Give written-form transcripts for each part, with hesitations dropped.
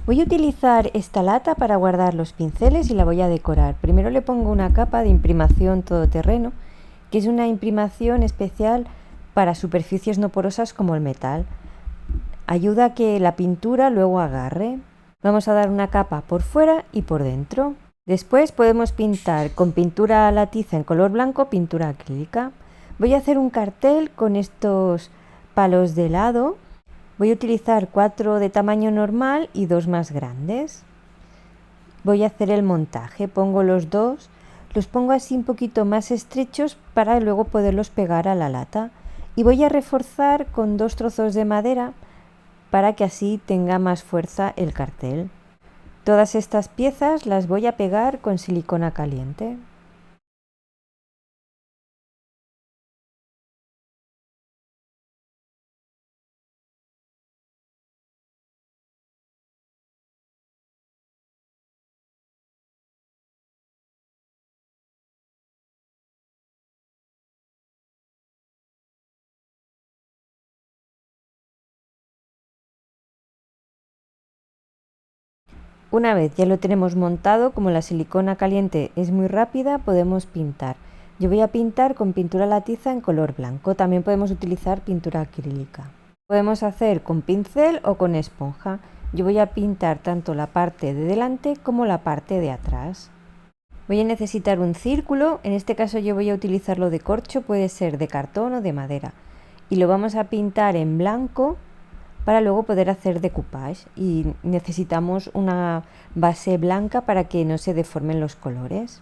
Voy a utilizar esta lata para guardar los pinceles y la voy a decorar. Primero le pongo una capa de imprimación todoterreno, que es una imprimación especial para superficies no porosas como el metal. Ayuda a que la pintura luego agarre. Vamos a dar una capa por fuera y por dentro. Después podemos pintar con pintura a la tiza en color blanco, pintura acrílica. Voy a hacer un cartel con estos palos de helado. Voy a utilizar 4 de tamaño normal y 2 más grandes. Voy a hacer el montaje, pongo los dos, los pongo así un poquito más estrechos para luego poderlos pegar a la lata. Y voy a reforzar con 2 trozos de madera para que así tenga más fuerza el cartel. Todas estas piezas las voy a pegar con silicona caliente. Una vez ya lo tenemos montado, como la silicona caliente es muy rápida, podemos pintar. Yo voy a pintar con pintura a la tiza en color blanco. También podemos utilizar pintura acrílica. Podemos hacer con pincel o con esponja. Yo voy a pintar tanto la parte de delante como la parte de atrás. Voy a necesitar un círculo, en este caso yo voy a utilizarlo de corcho, puede ser de cartón o de madera. Y lo vamos a pintar en blanco para luego poder hacer decoupage, y necesitamos una base blanca para que no se deformen los colores.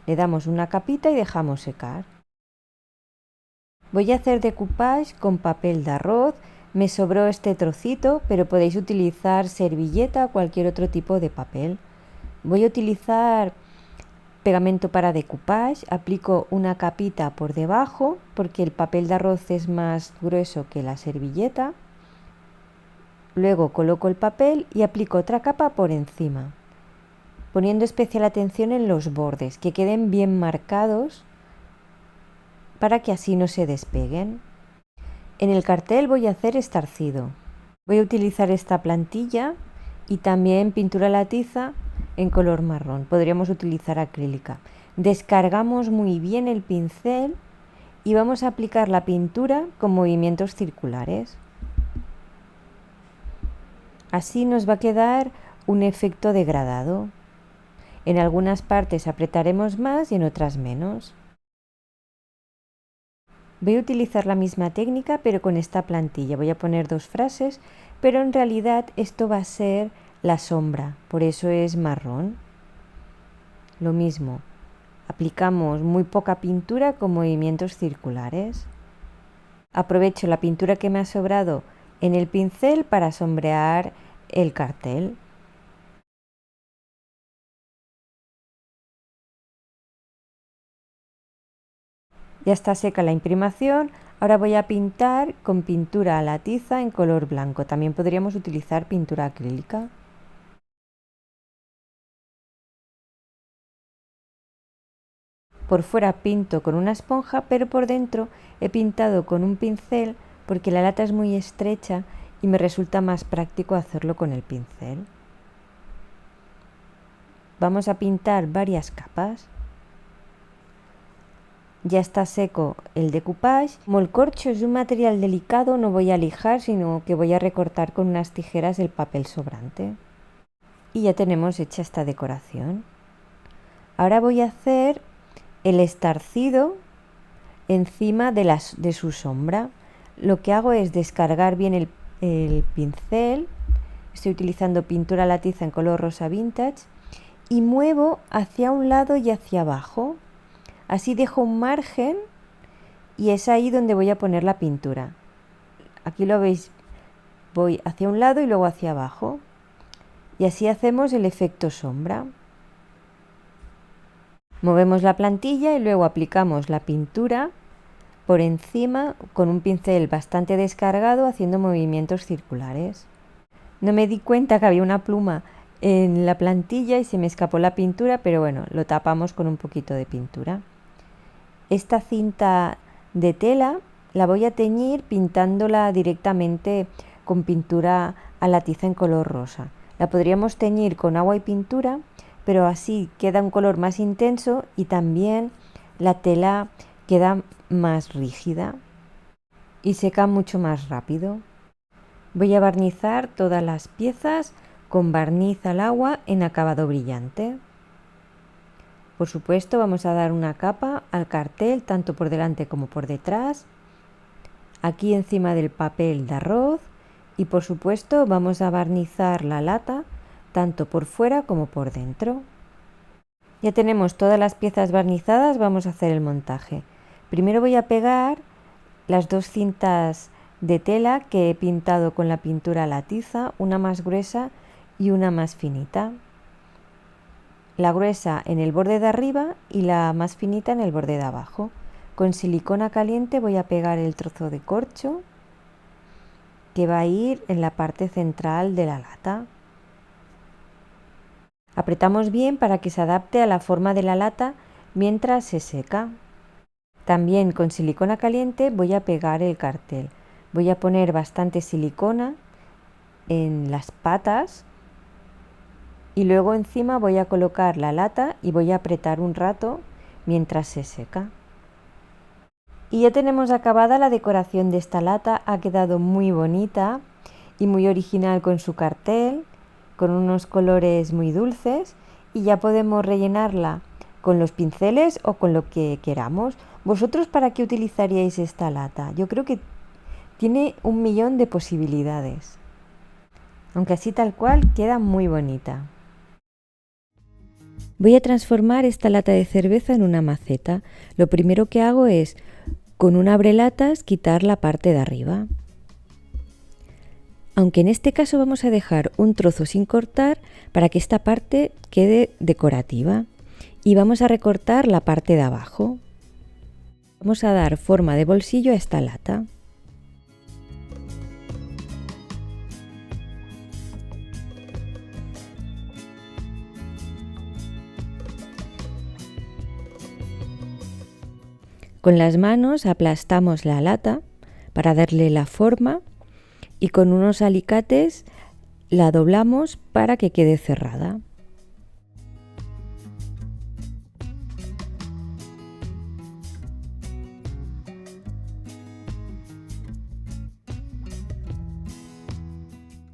Le damos una capita y dejamos secar. Voy a hacer decoupage con papel de arroz. Me sobró este trocito, pero podéis utilizar servilleta o cualquier otro tipo de papel. Voy a utilizar pegamento para decoupage, aplico una capita por debajo porque el papel de arroz es más grueso que la servilleta. Luego coloco el papel y aplico otra capa por encima, poniendo especial atención en los bordes, que queden bien marcados para que así no se despeguen. En el cartel voy a hacer estarcido. Voy a utilizar esta plantilla y también pintura a la tiza en color marrón. Podríamos utilizar acrílica. Descargamos muy bien el pincel y vamos a aplicar la pintura con movimientos circulares. Así nos va a quedar un efecto degradado. En algunas partes apretaremos más y en otras menos. Voy a utilizar la misma técnica pero con esta plantilla. Voy a poner 2 frases, pero en realidad esto va a ser la sombra, por eso es marrón. Lo mismo, aplicamos muy poca pintura con movimientos circulares. Aprovecho la pintura que me ha sobrado en el pincel para sombrear el cartel. Ya está seca la imprimación, ahora voy a pintar con pintura a la tiza en color blanco. También podríamos utilizar pintura acrílica. Por fuera pinto con una esponja, pero por dentro he pintado con un pincel porque la lata es muy estrecha y me resulta más práctico hacerlo con el pincel. Vamos a pintar varias capas. Ya está seco el decoupage. Como el corcho es un material delicado, no voy a lijar, sino que voy a recortar con unas tijeras el papel sobrante. Y ya tenemos hecha esta decoración. Ahora voy a hacer el estarcido encima de su sombra. Lo que hago es descargar bien el pincel. Estoy utilizando pintura a la tiza en color rosa vintage y muevo hacia un lado y hacia abajo. Así dejo un margen y es ahí donde voy a poner la pintura. Aquí lo veis, voy hacia un lado y luego hacia abajo. Y así hacemos el efecto sombra. Movemos la plantilla y luego aplicamos la pintura por encima con un pincel bastante descargado, haciendo movimientos circulares. No me di cuenta que había una pluma en la plantilla y se me escapó la pintura, pero bueno, lo tapamos con un poquito de pintura. Esta cinta de tela la voy a teñir pintándola directamente con pintura a la tiza en color rosa. La podríamos teñir con agua y pintura, pero así queda un color más intenso y también la tela queda más rígida y seca mucho más rápido. Voy a barnizar todas las piezas con barniz al agua en acabado brillante. Por supuesto, vamos a dar una capa al cartel tanto por delante como por detrás, aquí encima del papel de arroz, y por supuesto vamos a barnizar la lata tanto por fuera como por dentro. Ya tenemos todas las piezas barnizadas, vamos a hacer el montaje. Primero voy a pegar las dos cintas de tela que he pintado con la pintura a la tiza, una más gruesa y una más finita. La gruesa en el borde de arriba y la más finita en el borde de abajo. Con silicona caliente voy a pegar el trozo de corcho que va a ir en la parte central de la lata. Apretamos bien para que se adapte a la forma de la lata mientras se seca. También con silicona caliente voy a pegar el cartel. Voy a poner bastante silicona en las patas y luego encima voy a colocar la lata y voy a apretar un rato mientras se seca. Y ya tenemos acabada la decoración de esta lata. Ha quedado muy bonita y muy original con su cartel, con unos colores muy dulces, y ya podemos rellenarla con los pinceles o con lo que queramos. ¿Vosotros para qué utilizaríais esta lata? Yo creo que tiene un millón de posibilidades, aunque así tal cual queda muy bonita. Voy a transformar esta lata de cerveza en una maceta. Lo primero que hago es, con un abrelatas, quitar la parte de arriba. Aunque en este caso vamos a dejar un trozo sin cortar para que esta parte quede decorativa. Y vamos a recortar la parte de abajo. Vamos a dar forma de bolsillo a esta lata. Con las manos aplastamos la lata para darle la forma y con unos alicates la doblamos para que quede cerrada.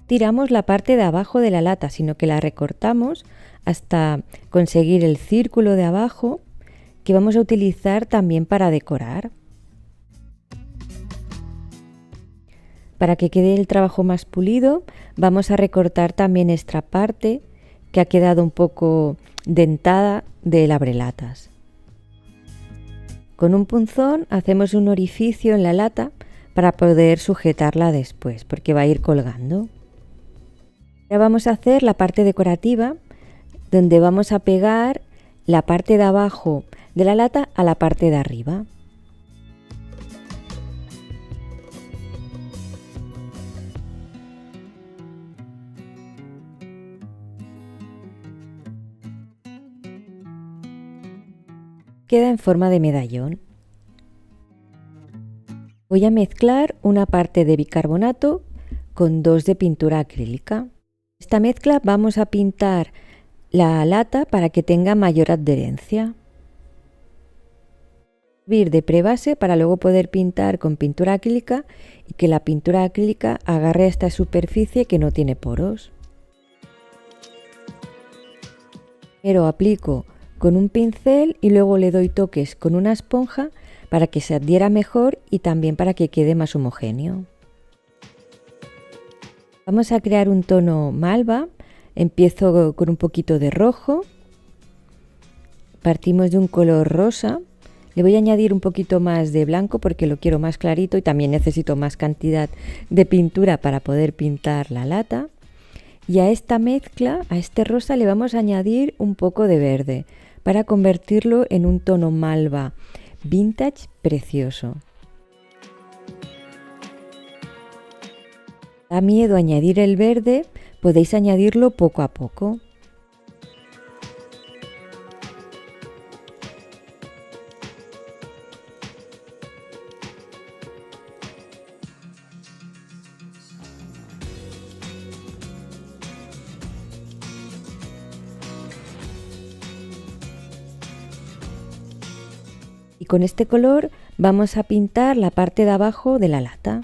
Tiramos la parte de abajo de la lata, sino que la recortamos hasta conseguir el círculo de abajo que vamos a utilizar también para decorar. Para que quede el trabajo más pulido, vamos a recortar también esta parte que ha quedado un poco dentada del abrelatas. Con un punzón hacemos un orificio en la lata para poder sujetarla después, porque va a ir colgando. Ahora vamos a hacer la parte decorativa, donde vamos a pegar la parte de abajo de la lata a la parte de arriba. Queda en forma de medallón. Voy a mezclar una parte de bicarbonato con 2 de pintura acrílica. Esta mezcla vamos a pintar la lata para que tenga mayor adherencia. Servir de prebase para luego poder pintar con pintura acrílica y que la pintura acrílica agarre a esta superficie que no tiene poros. Primero aplico con un pincel y luego le doy toques con una esponja para que se adhiera mejor y también para que quede más homogéneo. Vamos a crear un tono malva. Empiezo con un poquito de rojo, partimos de un color rosa, le voy a añadir un poquito más de blanco porque lo quiero más clarito y también necesito más cantidad de pintura para poder pintar la lata. Y a esta mezcla, a este rosa, le vamos a añadir un poco de verde para convertirlo en un tono malva vintage precioso. Da miedo añadir el verde, podéis añadirlo poco a poco. Con este color vamos a pintar la parte de abajo de la lata.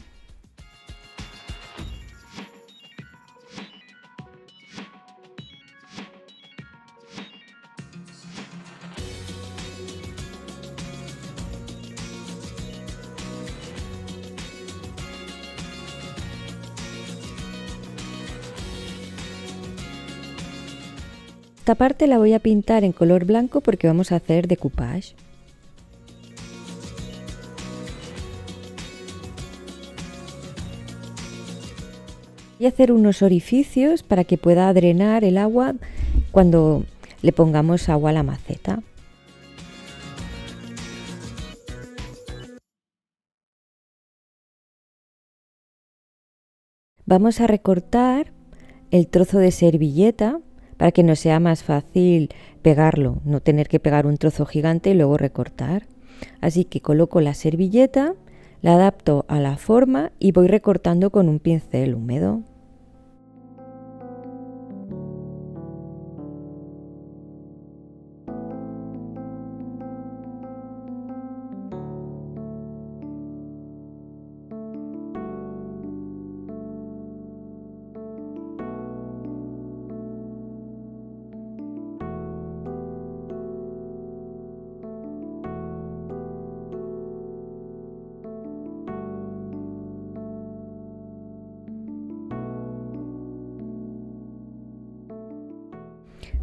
Esta parte la voy a pintar en color blanco porque vamos a hacer decoupage. Voy a hacer unos orificios para que pueda drenar el agua cuando le pongamos agua a la maceta. Vamos a recortar el trozo de servilleta para que nos sea más fácil pegarlo, no tener que pegar un trozo gigante y luego recortar. Así que coloco la servilleta, la adapto a la forma y voy recortando con un pincel húmedo.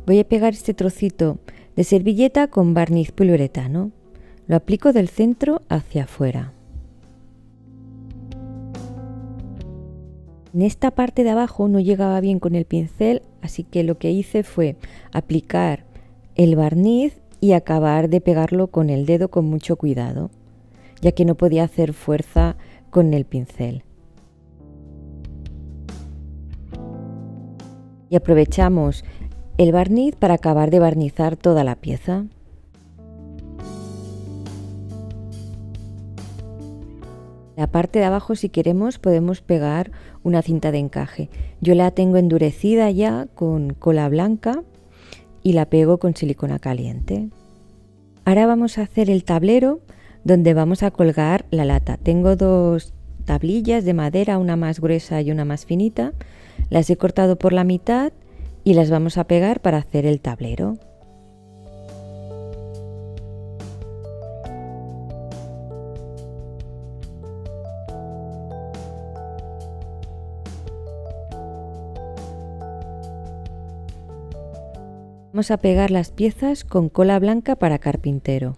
Voy a pegar este trocito de servilleta con barniz poliuretano. Lo aplico del centro hacia afuera. En esta parte de abajo no llegaba bien con el pincel, así que lo que hice fue aplicar el barniz y acabar de pegarlo con el dedo con mucho cuidado, ya que no podía hacer fuerza con el pincel. Y aprovechamos el barniz para acabar de barnizar toda la pieza. La parte de abajo, si queremos, podemos pegar una cinta de encaje. Yo la tengo endurecida ya con cola blanca y la pego con silicona caliente. Ahora vamos a hacer el tablero donde vamos a colgar la lata. Tengo dos tablillas de madera, una más gruesa y una más finita. Las he cortado por la mitad y las vamos a pegar para hacer el tablero. Vamos a pegar las piezas con cola blanca para carpintero.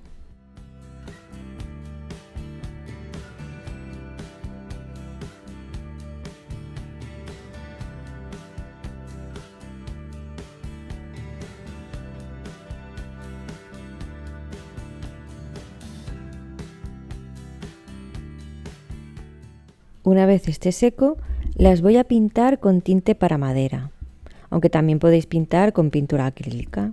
Una vez esté seco, las voy a pintar con tinte para madera, aunque también podéis pintar con pintura acrílica.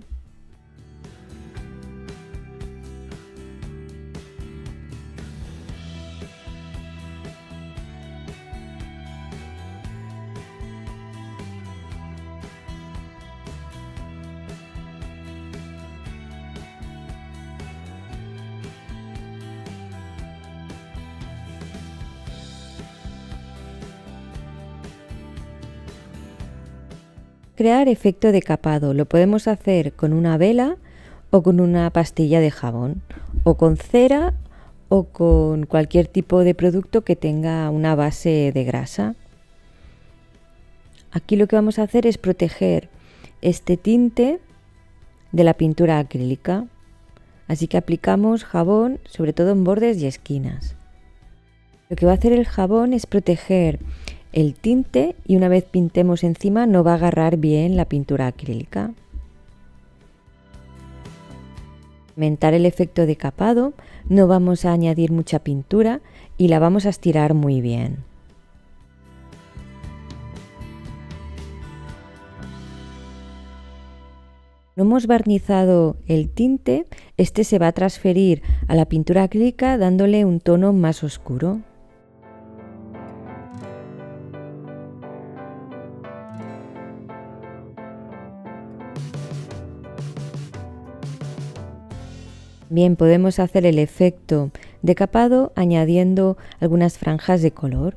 Crear efecto decapado lo podemos hacer con una vela o con una pastilla de jabón, o con cera o con cualquier tipo de producto que tenga una base de grasa. Aquí lo que vamos a hacer es proteger este tinte de la pintura acrílica, así que aplicamos jabón sobre todo en bordes y esquinas. Lo que va a hacer el jabón es proteger el tinte y una vez pintemos encima no va a agarrar bien la pintura acrílica. Para aumentar el efecto decapado no vamos a añadir mucha pintura y la vamos a estirar muy bien. No hemos barnizado el tinte, este se va a transferir a la pintura acrílica dándole un tono más oscuro. Bien, podemos hacer el efecto decapado añadiendo algunas franjas de color.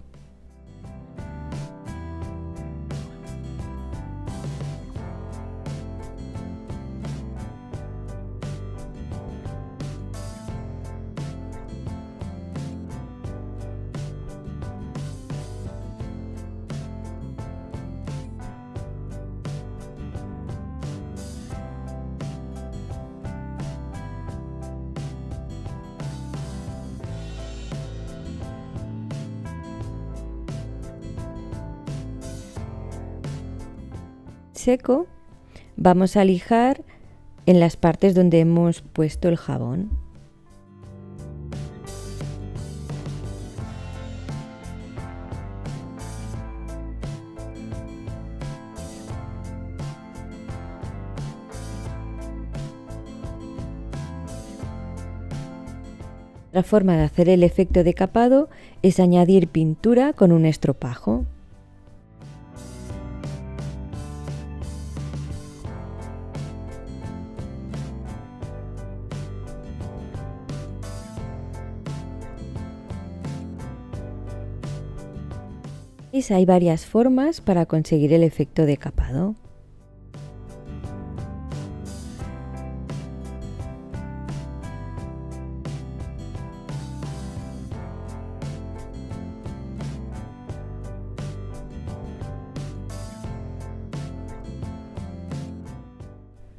Seco, vamos a lijar en las partes donde hemos puesto el jabón. Otra forma de hacer el efecto decapado es añadir pintura con un estropajo. Hay varias formas para conseguir el efecto decapado.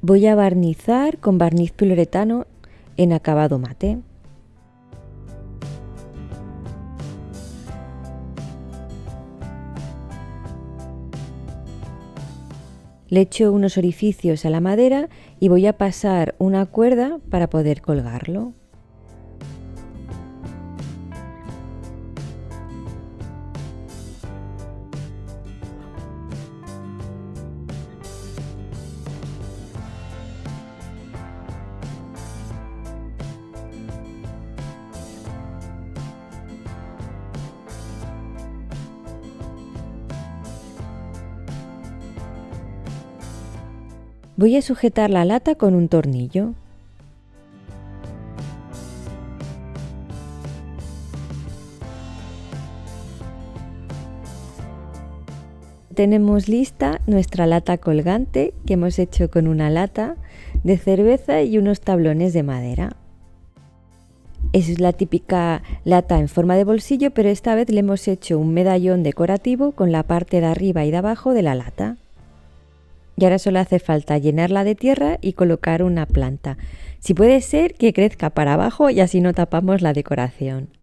Voy a barnizar con barniz poliuretano en acabado mate. Le echo unos orificios a la madera y voy a pasar una cuerda para poder colgarlo. Voy a sujetar la lata con un tornillo. Tenemos lista nuestra lata colgante que hemos hecho con una lata de cerveza y unos tablones de madera. Es la típica lata en forma de bolsillo, pero esta vez le hemos hecho un medallón decorativo con la parte de arriba y de abajo de la lata. Y ahora solo hace falta llenarla de tierra y colocar una planta. Si puede ser que crezca para abajo y así no tapamos la decoración.